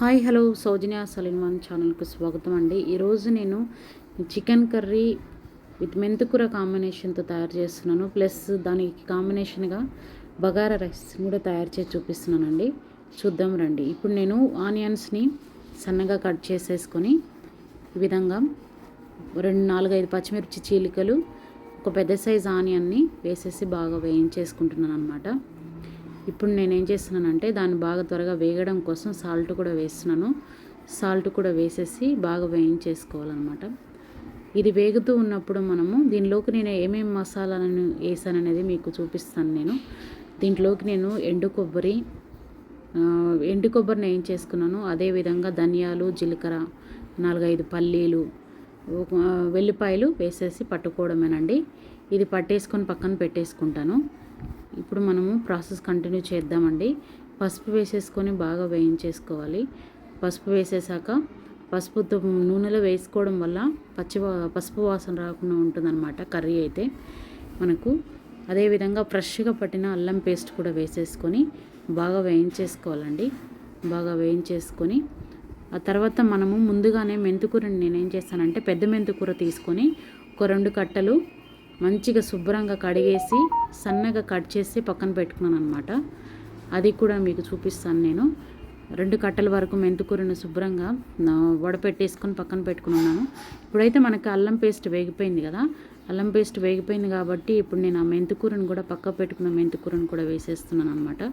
Hi hello సౌజన్య సలీమాన్ ఛానల్కి స్వాగతం అండి. ఈరోజు నేను చికెన్ కర్రీ విత్ మెంతికూర కాంబినేషన్తో తయారు చేస్తున్నాను. ప్లస్ దానికి కాంబినేషన్గా బగారా రైస్ కూడా తయారు చేసి చూపిస్తున్నానండి. చూద్దాం రండి. ఇప్పుడు నేను ఆనియన్స్ని సన్నగా కట్ చేసేసుకొని ఈ విధంగా 4-5 పచ్చిమిర్చి చీలికలు, ఒక పెద్ద సైజ్ ఆనియన్ని వేసేసి బాగా వేయించేసుకుంటున్నాను అనమాట. ఇప్పుడు నేనేం చేస్తున్నానంటే దాన్ని బాగా త్వరగా వేగడం కోసం సాల్ట్ కూడా వేస్తున్నాను. సాల్ట్ కూడా వేసేసి బాగా వేయించేసుకోవాలన్నమాట. ఇది వేగుతూ ఉన్నప్పుడు మనము దీనిలోకి నేను ఏమేమి మసాలాలను వేసాననేది మీకు చూపిస్తాను. దీంట్లోకి నేను ఎండు కొబ్బరిని వేయించేసుకున్నాను. అదేవిధంగా ధనియాలు, జీలకర్ర, 4-5 పల్లీలు, వెల్లిపాయలు వేసేసి పట్టుకోవడమేనండి. ఇది పట్టేసుకొని పక్కన పెట్టేసుకుంటాను. ఇప్పుడు మనము ప్రాసెస్ కంటిన్యూ చేద్దామండి. పసుపు వేసేసుకొని బాగా వేయించేసుకోవాలి. పసుపు వేసేసాక పసుపుతో నూనెలో వేసుకోవడం వల్ల పసుపు వాసన రాకుండా ఉంటుందన్నమాట కర్రీ అయితే మనకు. అదేవిధంగా ఫ్రెష్గా పట్టిన అల్లం పేస్ట్ కూడా వేసేసుకొని బాగా వేయించేసుకోవాలండి. బాగా వేయించేసుకొని ఆ తర్వాత మనము ముందుగానే మెంతికూరని నేనేం చేస్తానంటే పెద్ద మెంతికూర తీసుకొని ఒక 2 కట్టలు మంచిగా శుభ్రంగా కడిగేసి సన్నగా కట్ చేసి పక్కన పెట్టుకున్నాను అనమాట. అది కూడా మీకు చూపిస్తాను. నేను 2 కట్టల వరకు మెంతికూరను శుభ్రంగా వడపెట్టేసుకొని పక్కన పెట్టుకున్నాను. ఇప్పుడైతే మనకి అల్లం పేస్ట్ వేగిపోయింది కదా. అల్లం పేస్ట్ వేగిపోయింది కాబట్టి ఇప్పుడు నేను ఆ మెంతికూరను కూడా పక్క పెట్టుకున్న మెంతికూరను కూడా వేసేస్తున్నాను అనమాట.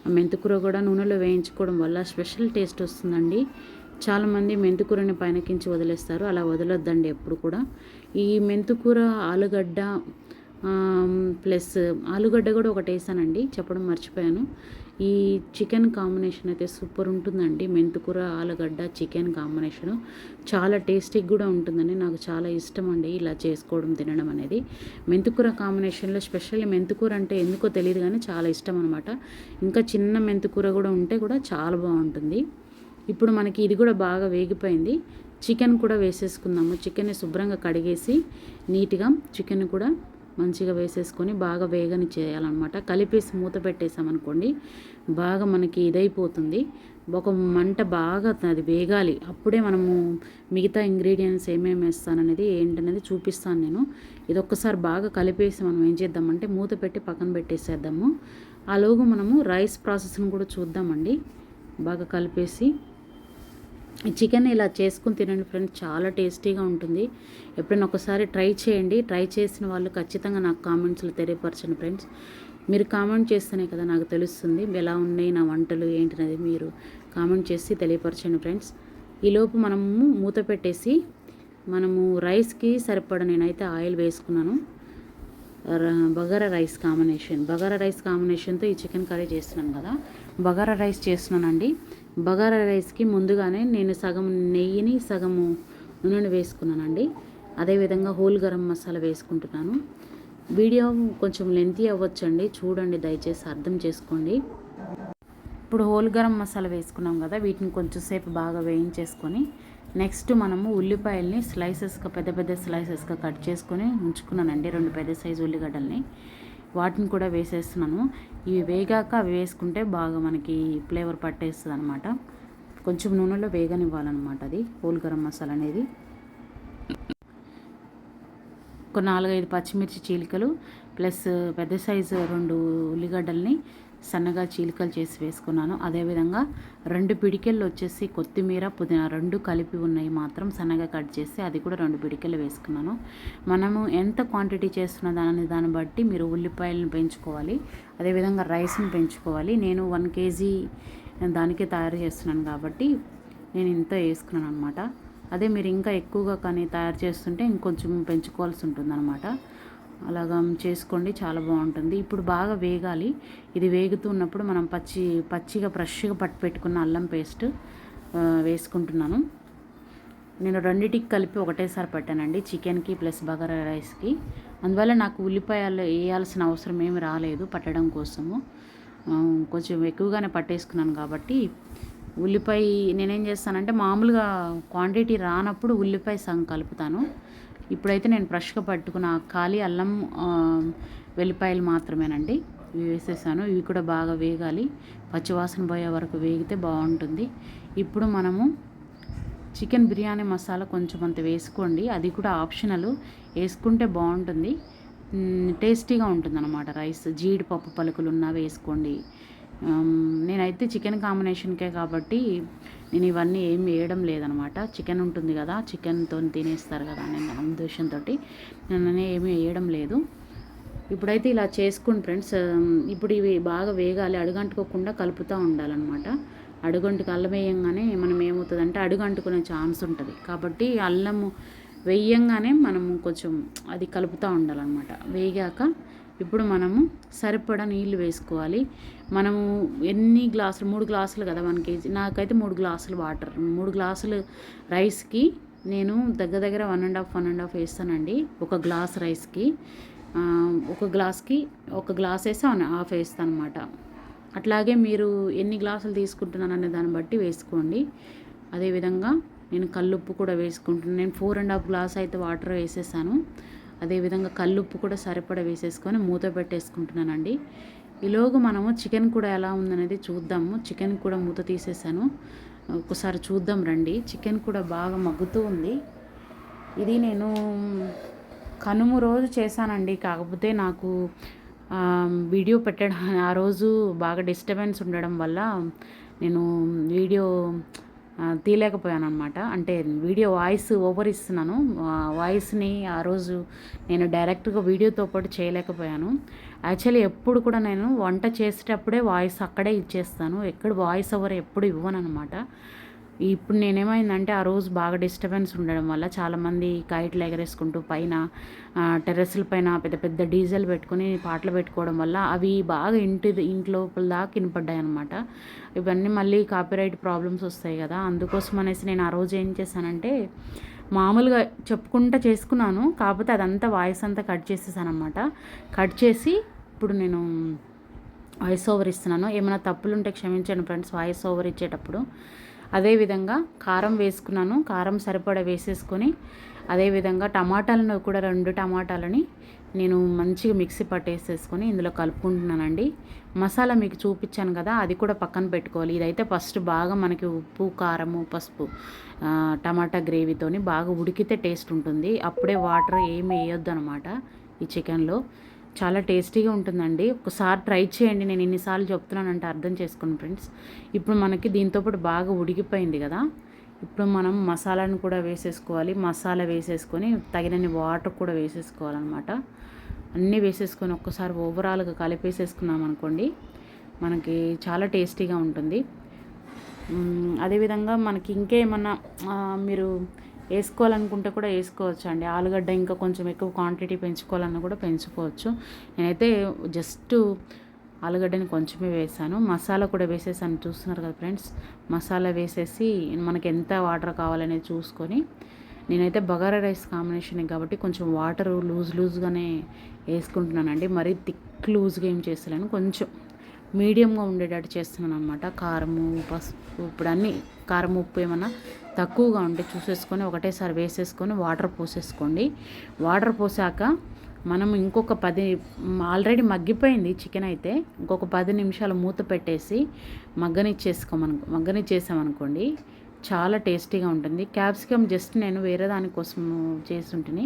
ఆ మెంతికూర కూడా నూనెలో వేయించుకోవడం వల్ల స్పెషల్ టేస్ట్ వస్తుందండి. చాలామంది మెంతికూరని పైనకించి వదిలేస్తారు. అలా వదలొద్దండి ఎప్పుడు కూడా. ఈ మెంతికూర ఆలుగడ్డ ప్లస్ ఆలుగడ్డ కూడా ఒకటి వేసానండి, చెప్పడం మర్చిపోయాను. ఈ చికెన్ కాంబినేషన్ అయితే సూపర్ ఉంటుందండి. మెంతికూర ఆలుగడ్డ చికెన్ కాంబినేషను చాలా టేస్టీగా కూడా ఉంటుందండి. నాకు చాలా ఇష్టం అండి ఇలా చేసుకోవడం, తినడం అనేది. మెంతికూర కాంబినేషన్లో స్పెషల్లీ మెంతికూర అంటే ఎందుకో తెలియదు కానీ చాలా ఇష్టం అనమాట. ఇంకా చిన్న మెంతికూర కూడా ఉంటే కూడా చాలా బాగుంటుంది. ఇప్పుడు మనకి ఇది కూడా బాగా వేగిపోయింది. చికెన్ కూడా వేసేసుకుందాము. చికెన్ని శుభ్రంగా కడిగేసి నీట్గా చికెన్ కూడా మంచిగా వేసేసుకొని బాగా వేగని చేయాలన్నమాట. కలిపేసి మూత పెట్టేసామనుకోండి బాగా మనకి ఇదైపోతుంది. ఒక మంట బాగా అది వేగాలి. అప్పుడే మనము మిగతా ఇంగ్రీడియంట్స్ ఏమేమి వేస్తాననేది ఏంటనేది చూపిస్తాను నేను. ఇది ఒక్కసారి బాగా కలిపేసి మనం ఏం చేద్దామంటే మూత పెట్టి పక్కన పెట్టేసేద్దాము. అలాగే మనము రైస్ ప్రాసెస్ని కూడా చూద్దామండి. బాగా కలిపేసి చికెన్ ఇలా చేసుకుని తినండి ఫ్రెండ్స్, చాలా టేస్టీగా ఉంటుంది. ఎప్పుడైనా ఒకసారి ట్రై చేయండి. ట్రై చేసిన వాళ్ళు ఖచ్చితంగా నాకు కామెంట్స్లో తెలియపరచండి ఫ్రెండ్స్. మీరు కామెంట్ చేస్తేనే కదా నాకు తెలుస్తుంది ఎలా ఉన్నాయి నా వంటలు ఏంటనేది. మీరు కామెంట్ చేసి తెలియపరచండి ఫ్రెండ్స్. ఈలోపు మనము మూత పెట్టేసి మనము రైస్కి సరిపడ నేనైతే ఆయిల్ వేసుకున్నాను. బగారా రైస్ కాంబినేషన్తో ఈ చికెన్ కర్రీ చేస్తున్నాను కదా. బగారా రైస్ చేస్తున్నానండి. బగారా రైస్కి ముందుగానే నేను సగం నెయ్యిని సగము నూనెను వేసుకున్నానండి. అదేవిధంగా హోల్ గరం మసాలా వేసుకుంటున్నాను. వీడియో కొంచెం లెంతీ అవ్వచ్చండి, చూడండి దయచేసి అర్థం చేసుకోండి. ఇప్పుడు హోల్ గరం మసాలా వేసుకున్నాం కదా, వీటిని కొంచెం సేపు బాగా వేయించేసుకొని నెక్స్ట్ మనము ఉల్లిపాయల్ని పెద్ద పెద్ద స్లైసెస్గా కట్ చేసుకొని ఉంచుకున్నానండి. 2 పెద్ద సైజు ఉల్లిగడ్డల్ని వాటిని కూడా వేసేస్తున్నాను. ఇవి వేగాక అవి వేసుకుంటే బాగా మనకి ఫ్లేవర్ పట్టేస్తుంది అనమాట. కొంచెం నూనెలో వేగనివ్వాలన్నమాట అది హోల్ గరం మసాలా అనేది. ఒక 4-5 పచ్చిమిర్చి చీలికలు ప్లస్ పెద్ద సైజు 2 ఉల్లిగడ్డల్ని సన్నగా చీలికలు చేసి వేసుకున్నాను. అదేవిధంగా 2 పిడికెళ్ళు వచ్చేసి కొత్తిమీర, పుదీనా 2 కలిపి ఉన్నాయి మాత్రం సన్నగా కట్ చేసి అది కూడా 2 పిడికెళ్ళు వేసుకున్నాను. మనము ఎంత క్వాంటిటీ చేస్తున్న దాన్ని బట్టి మీరు ఉల్లిపాయలను పెంచుకోవాలి, అదేవిధంగా రైస్ని పెంచుకోవాలి. నేను 1 కేజీ దానికే తయారు చేస్తున్నాను కాబట్టి నేను ఇంత వేసుకున్నాను అనమాట. అదే మీరు ఇంకా ఎక్కువగా కానీ తయారు చేస్తుంటే ఇంకొంచెం పెంచుకోవాల్సి ఉంటుందన్నమాట. అలాగా చేసుకోండి, చాలా బాగుంటుంది. ఇప్పుడు బాగా వేగాలి. ఇది వేగుతూ ఉన్నప్పుడు మనం పచ్చిగా ఫ్రెష్గా పెట్టుకున్న అల్లం పేస్ట్ వేసుకుంటున్నాను. నేను రెండిటికి కలిపి ఒకటేసారి పెట్టానండి, చికెన్కి ప్లస్ బగారా రైస్కి. అందువల్ల నాకు ఉల్లిపాయలు వేయాల్సిన అవసరం ఏమి రాలేదు పట్టడం కోసము. కొంచెం ఎక్కువగానే పట్టేసుకున్నాను కాబట్టి ఉల్లిపాయ నేనేం చేస్తానంటే మామూలుగా క్వాంటిటీ రానప్పుడు ఉల్లిపాయ సగం కలుపుతాను. ఇప్పుడైతే నేను ఫ్రెష్గా పట్టుకున్న ఖాళీ అల్లం వెల్లిపాయలు మాత్రమేనండి. ఇవి వేసేసాను. ఇవి కూడా బాగా వేగాలి, పచ్చివాసన పోయే వరకు వేగితే బాగుంటుంది. ఇప్పుడు మనము చికెన్ బిర్యానీ మసాలా కొంచెం అంత వేసుకోండి, అది కూడా ఆప్షనల్, వేసుకుంటే బాగుంటుంది, టేస్టీగా ఉంటుంది అన్నమాట. రైస్ జీడిపప్పు పలుకులు ఉన్నా వేసుకోండి. నేనైతే చికెన్ కాంబినేషన్కే కాబట్టి నేను ఇవన్నీ ఏమి వేయడం లేదనమాట. చికెన్ ఉంటుంది కదా, చికెన్తో తినేస్తారు కదా నేను ఉద్దేశంతో నేను ఏమీ వేయడం లేదు. ఇప్పుడైతే ఇలా చేసుకోండి ఫ్రెండ్స్. ఇప్పుడు ఇవి బాగా వేగాలి, అడుగంటుకోకుండా కలుపుతూ ఉండాలన్నమాట. అడుగంటుకు అల్లం వేయంగానే మనం ఏమవుతుందంటే అడుగంటుకునే ఛాన్స్ ఉంటుంది, కాబట్టి అల్లము వేయంగానే మనము కొంచెం అది కలుపుతూ ఉండాలన్నమాట. వేగాక ఇప్పుడు మనము సరిపడా నీళ్ళు వేసుకోవాలి. మనము ఎన్ని గ్లాసులు, 3 గ్లాసులు కదా 1 కేజీ, నాకైతే 3 గ్లాసులు వాటర్, 3 గ్లాసులు రైస్కి నేను దగ్గర 1.5 వేస్తానండి. ఒక గ్లాస్ రైస్కి ఒక గ్లాస్కి ఒక గ్లాస్ వేసి హాఫ్ వేస్తాను అనమాట. అట్లాగే మీరు ఎన్ని గ్లాసులు తీసుకుంటున్నాను అనే దాన్ని బట్టి వేసుకోండి. అదేవిధంగా నేను కల్లుప్పు కూడా వేసుకుంటున్నాను. నేను 4.5 గ్లాస్ అయితే వాటర్ వేసేసాను. అదేవిధంగా కల్లుప్పు కూడా సరిపడా వేసేసుకొని మూత పెట్టేసుకుంటున్నానండి. ఈలోగా మనము చికెన్ కూడా ఎలా ఉందనేది చూద్దాము. చికెన్ కూడా మూత తీసేసాను, ఒకసారి చూద్దాం రండి. చికెన్ కూడా బాగా మగ్గుతూ ఉంది. ఇది నేను కనుమ రోజు చేశానండి, కాకపోతే నాకు వీడియో పెట్టడం ఆ రోజు బాగా డిస్టర్బెన్స్ ఉండడం వల్ల నేను వీడియో తీయలేకపోయాను అనమాట. అంటే వీడియో వాయిస్ ఓవర్ ఇస్తున్నాను, వాయిస్ని ఆ రోజు నేను డైరెక్ట్గా వీడియోతో పాటు చేయలేకపోయాను. యాక్చువల్లీ ఎప్పుడు కూడా నేను వంట చేసేటప్పుడే వాయిస్ అక్కడే ఇచ్చేస్తాను, ఎక్కడ వాయిస్ ఓవర్ ఎప్పుడు ఇవ్వను అనమాట. ఇప్పుడు నేనేమైందంటే ఆ రోజు బాగా డిస్టర్బెన్స్ ఉండడం వల్ల చాలామంది కైట్లు ఎగరేసుకుంటూ పైన టెర్రస్ల పైన పెద్ద పెద్ద డీజెల్ పెట్టుకుని పాటలు పెట్టుకోవడం వల్ల అవి బాగా ఇంట్లోపల దాకా వినపడ్డాయి అనమాట. ఇవన్నీ మళ్ళీ కాపీరైట్ ప్రాబ్లమ్స్ వస్తాయి కదా, అందుకోసం అనేసి నేను ఆ రోజు ఏం చేశానంటే మామూలుగా చెప్పుకుంటూ చేసుకున్నాను, కాకపోతే అదంతా వాయిస్ అంతా కట్ చేసేసాను అనమాట. కట్ చేసి ఇప్పుడు నేను వాయిస్ ఓవర్ ఇస్తున్నాను. ఏమైనా తప్పులు ఉంటే క్షమించండి ఫ్రెండ్స్ వాయిస్ ఓవర్ ఇచ్చేటప్పుడు. అదేవిధంగా కారం వేసుకున్నాను, కారం సరిపడా వేసేసుకొని అదేవిధంగా టమాటాలను కూడా 2 టమాటాలని నేను మంచిగా మిక్సీ పట్టేసేసుకొని ఇందులో కలుపుకుంటున్నానండి. మసాలా మీకు చూపించాను కదా, అది కూడా పక్కన పెట్టుకోవాలి. ఇదైతే ఫస్ట్ బాగా మనకి ఉప్పు కారము పసుపు టమాటా గ్రేవీతోని బాగా ఉడికితే టేస్ట్ ఉంటుంది. అప్పుడే వాటర్ ఏమి వేయొద్దు అనమాట ఈ చికెన్లో. చాలా టేస్టీగా ఉంటుందండి, ఒకసారి ట్రై చేయండి. నేను ఎన్నిసార్లు చెప్తున్నానంటే అర్థం చేసుకోండి ఫ్రెండ్స్. ఇప్పుడు మనకి దీంతోపాటు బాగా ఉడికిపోయింది కదా, ఇప్పుడు మనం మసాలాను కూడా వేసేసుకోవాలి. మసాలా వేసేసుకొని తగినన్ని వాటర్ కూడా వేసేసుకోవాలన్నమాట. అన్నీ వేసేసుకొని ఒక్కసారి ఓవరాల్గా కలిపేసేసుకున్నాం అనుకోండి, మనకి చాలా టేస్టీగా ఉంటుంది. అదేవిధంగా మనకి ఇంకేమన్నా మీరు వేసుకోవాలనుకుంటే కూడా వేసుకోవచ్చు అండి. ఆలుగడ్డ ఇంకా కొంచెం ఎక్కువ క్వాంటిటీ పెంచుకోవాలన్నా కూడా పెంచుకోవచ్చు. నేనైతే జస్ట్ ఆలుగడ్డని కొంచెమే వేసాను, మసాలా కూడా వేసేసాను. చూస్తున్నారు కదా ఫ్రెండ్స్, మసాలా వేసేసి మనకి ఎంత వాటర్ కావాలనేది చూసుకొని, నేనైతే బగారా రైస్ కాంబినేషన్ కాబట్టి కొంచెం వాటర్ లూజ్గానే వేసుకుంటున్నానండి. మరీ థిక్ లూజ్గా ఏం చేస్తలేను, కొంచెం మీడియంగా ఉండేటట్టు చేస్తున్నాను అనమాట. కారము పసుపు ఇప్పుడు అన్నీ కారం ఉప్పు ఏమన్నా తక్కువగా ఉంటే చూసేసుకొని ఒకటేసారి వేసేసుకొని వాటర్ పోసేసుకోండి. వాటర్ పోసాక మనం ఇంకొక 10 ఆల్రెడీ మగ్గిపోయింది చికెన్ అయితే, ఇంకొక 10 నిమిషాలు మూత పెట్టేసి మగ్గనిచ్చేసామనుకోండి చాలా టేస్టీగా ఉంటుంది. క్యాప్సికమ్ జస్ట్ నేను వేరే దానికోసం చేస్తుంటిని,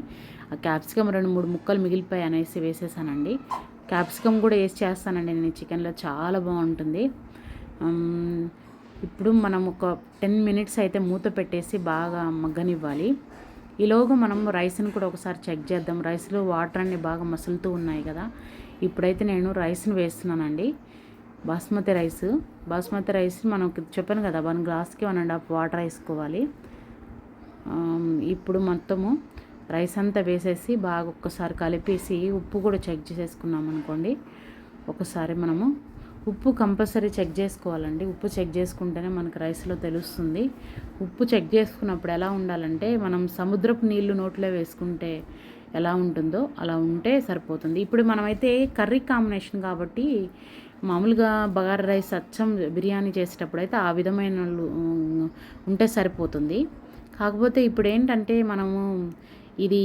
ఆ క్యాప్సికమ్ 2-3 ముక్కలు మిగిలిపోయి అనేసి వేసేసానండి. క్యాప్సికమ్ కూడా వేసి చేస్తానండి నేను చికెన్లో, చాలా బాగుంటుంది. ఇప్పుడు మనం ఒక 10 మినిట్స్ అయితే మూత పెట్టేసి బాగా మగ్గనివ్వాలి. ఈలోగా మనం రైస్ని కూడా ఒకసారి చెక్ చేద్దాం. రైస్లో వాటర్ అన్నీ బాగా మసులుతూ ఉన్నాయి కదా, ఇప్పుడైతే నేను రైస్ని వేస్తున్నానండి. బాస్మతి రైస్ మనకు చెప్పాను కదా 1 గ్లాస్కి 1.5 వాటర్ వేసుకోవాలి. ఇప్పుడు మొత్తము రైస్ అంతా వేసేసి బాగా ఒక్కసారి కలిపేసి ఉప్పు కూడా చెక్ చేసేసుకున్నాం అనుకోండి. ఒకసారి మనము ఉప్పు కంపల్సరీ చెక్ చేసుకోవాలండి. ఉప్పు చెక్ చేసుకుంటేనే మనకు రైస్లో తెలుస్తుంది. ఉప్పు చెక్ చేసుకున్నప్పుడు ఎలా ఉండాలంటే మనం సముద్రపు నీళ్లు నోట్లో వేసుకుంటే ఎలా ఉంటుందో అలా ఉంటే సరిపోతుంది. ఇప్పుడు మనమైతే కర్రీ కాంబినేషన్ కాబట్టి మామూలుగా బగారా రైస్ అచ్చం బిర్యానీ చేసేటప్పుడు అయితే ఆ విధమైన ఉంటే సరిపోతుంది. కాకపోతే ఇప్పుడు ఏంటంటే మనము ఇది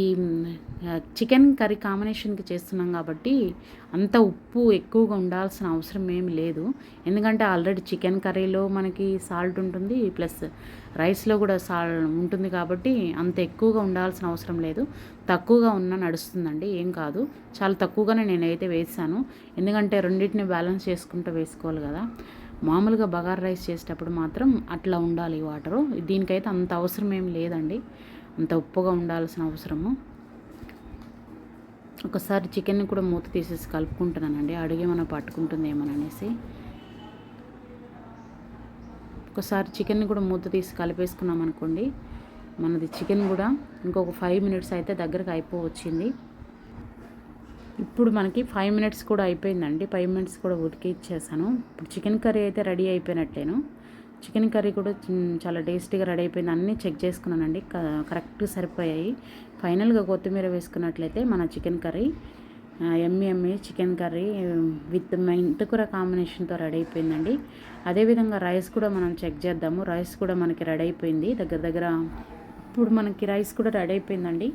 చికెన్ కర్రీ కాంబినేషన్కి చేస్తున్నాం కాబట్టి అంత ఉప్పు ఎక్కువగా ఉండాల్సిన అవసరం ఏమి లేదు. ఎందుకంటే ఆల్రెడీ చికెన్ కర్రీలో మనకి సాల్ట్ ఉంటుంది, ప్లస్ రైస్లో కూడా ఉంటుంది కాబట్టి అంత ఎక్కువగా ఉండాల్సిన అవసరం లేదు. తక్కువగా ఉన్నా నడుస్తుందండి, ఏం కాదు. చాలా తక్కువగానే నేనైతే వేసాను, ఎందుకంటే రెండింటిని బ్యాలెన్స్ చేసుకుంటూ వేసుకోవాలి కదా. మామూలుగా బగారా రైస్ చేసేటప్పుడు మాత్రం అట్లా ఉండాలి వాటరు. దీనికైతే అంత అవసరం ఏమి లేదండి, అంత ఉప్పుగా ఉండాల్సిన అవసరము. ఒకసారి చికెన్ని కూడా మూత తీసేసి కలుపుకుంటున్నానండి, అడుగేమన్నా పట్టుకుంటుందేమోననేసి. ఒకసారి చికెన్ని కూడా మూత తీసి కలిపేసుకున్నాం అనుకోండి, మనది చికెన్ కూడా ఇంకొక 5 మినిట్స్ అయితే దగ్గరకు అయిపోవచ్చింది. ఇప్పుడు మనకి 5 మినిట్స్ కూడా అయిపోయిందండి, 5 మినిట్స్ కూడా ఉడికిచ్చేసాను. ఇప్పుడు చికెన్ కర్రీ అయితే రెడీ అయిపోయినట్లేను. చికెన్ కర్రీ కూడా చాలా టేస్టీగా రెడీ అయిపోయింది. అన్నీ చెక్ చేసుకున్నానండి, కరెక్ట్గా సరిపోయాయి. ఫైనల్గా కొత్తిమీర వేసుకున్నట్లయితే మన chicken curry yummy chicken curry with మెంతికూర కాంబినేషన్తో రెడీ అయిపోయిందండి. అదేవిధంగా రైస్ కూడా మనం చెక్ చేద్దాము. రైస్ కూడా మనకి రెడీ అయిపోయింది దగ్గర. ఇప్పుడు మనకి రైస్ కూడా రెడీ అయిపోయిందండి,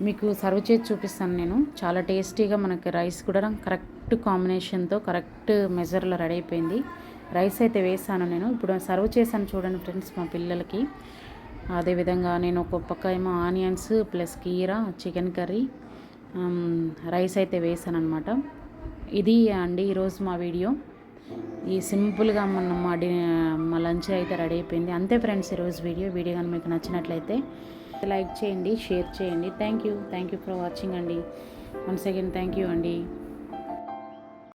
మీకు సర్వ్ చేసి చూపిస్తాను నేను. చాలా టేస్టీగా మనకి రైస్ కూడా కరెక్ట్ కాంబినేషన్తో కరెక్ట్ మెజర్లో రెడీ అయిపోయింది. రైస్ అయితే వేసాను నేను, ఇప్పుడు సర్వ్ చేశాను చూడండి ఫ్రెండ్స్ మా పిల్లలకి. అదేవిధంగా నేను ఒక పక్క ఏమో ఆనియన్స్ ప్లస్ కీరా చికెన్ కర్రీ రైస్ అయితే వేసాను అనమాట. ఇది అండి ఈరోజు మా వీడియో. ఈ సింపుల్గా మా లంచ్ అయితే రెడీ అయిపోయింది. అంతే ఫ్రెండ్స్ ఈరోజు వీడియో కానీ మీకు నచ్చినట్లయితే లైక్ చేయండి, షేర్ చేయండి. థ్యాంక్ యూ ఫర్ వాచింగ్ అండి. వన్స్ అగైన్ థ్యాంక్ యూ అండి.